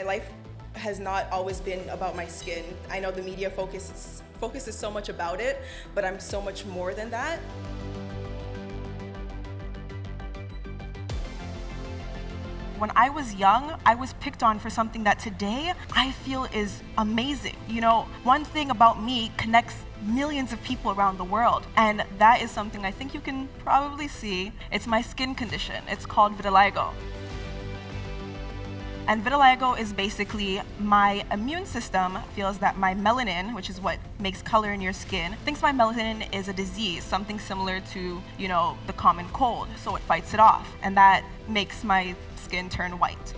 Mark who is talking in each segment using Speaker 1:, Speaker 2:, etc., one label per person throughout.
Speaker 1: My life has not always been about my skin. I know the media focuses so much about it, but I'm so much more than that. When I was young, I was picked on for something that today I feel is amazing. You know, one thing about me connects millions of people around the world, and that is something I think you can probably see. It's my skin condition. It's called vitiligo. And vitiligo is basically my immune system feels that my melanin, which is what makes color in your skin, thinks my melanin is a disease, something similar to, you know, the common cold. So it fights it off, and that makes my skin turn white.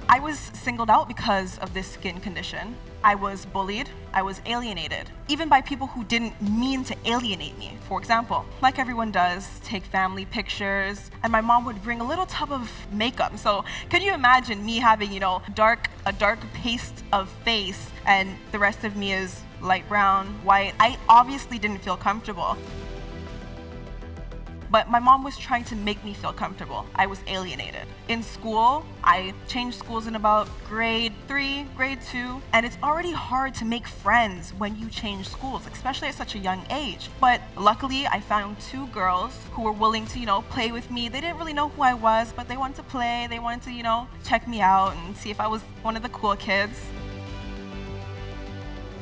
Speaker 1: I was singled out because of this skin condition. I was bullied, I was alienated, even by people who didn't mean to alienate me. For example, like everyone does, take family pictures, and my mom would bring a little tub of makeup. So can you imagine me having, you know, a dark paste of face and the rest of me is light brown, white? I obviously didn't feel comfortable. But my mom was trying to make me feel comfortable. I was alienated. In school, I changed schools in about grade 3, grade 2, and it's already hard to make friends when you change schools, especially at such a young age. But luckily, I found 2 girls who were willing to, you know, play with me. They didn't really know who I was, but they wanted to play. They wanted to, you know, check me out and see if I was one of the cool kids.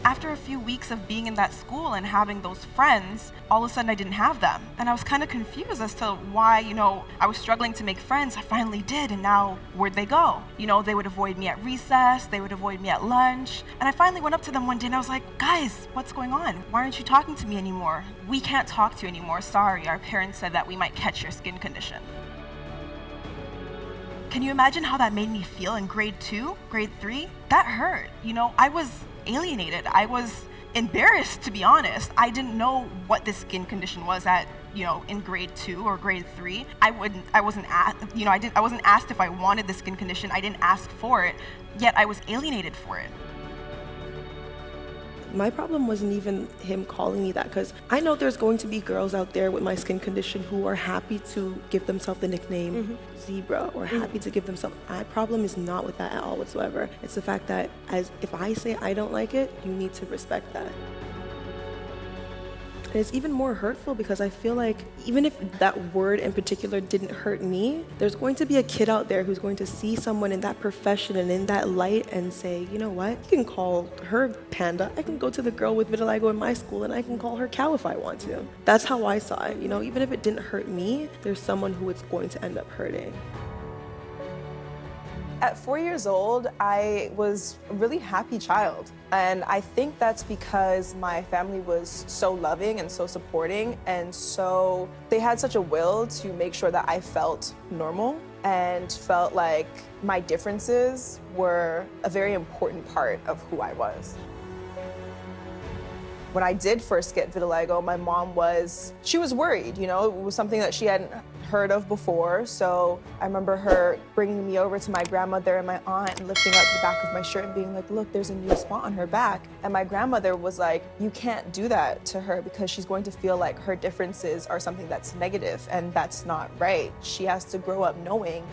Speaker 1: After a few weeks of being in that school and having those friends, all of a sudden I didn't have them. And I was kind of confused as to why, you know, I was struggling to make friends. I finally did, and now where'd they go? You know, they would avoid me at recess, they would avoid me at lunch. And I finally went up to them one day and I was like, guys, what's going on? Why aren't you talking to me anymore? We can't talk to you anymore, sorry. Our parents said that we might catch your skin condition. Can you imagine how that made me feel in grade 2, grade 3? That hurt. You know, I was alienated. I was embarrassed, to be honest. I didn't know what this skin condition was at, you know, in grade 2 or grade 3. I wasn't asked if I wanted the skin condition. I didn't ask for it, yet I was alienated for it. My problem wasn't even him calling me that, because I know there's going to be girls out there with my skin condition who are happy to give themselves the nickname zebra, or happy to give themselves. My problem is not with that at all whatsoever. It's the fact that if I say I don't like it, you need to respect that. And it's even more hurtful because I feel like even if that word in particular didn't hurt me, there's going to be a kid out there who's going to see someone in that profession and in that light and say, you know what, you can call her Panda. I can go to the girl with vitiligo in my school and I can call her Cow if I want to. That's how I saw it. You know, even if it didn't hurt me, there's someone who it's going to end up hurting.
Speaker 2: At 4 years old, I was a really happy child. And I think that's because my family was so loving and so supporting, and so they had such a will to make sure that I felt normal and felt like my differences were a very important part of who I was. When I did first get vitiligo, my mom was worried, you know, it was something that she hadn't heard of before. So I remember her bringing me over to my grandmother and my aunt and lifting up the back of my shirt and being like, look, there's a new spot on her back. And my grandmother was like, you can't do that to her because she's going to feel like her differences are something that's negative, and that's not right. She has to grow up knowing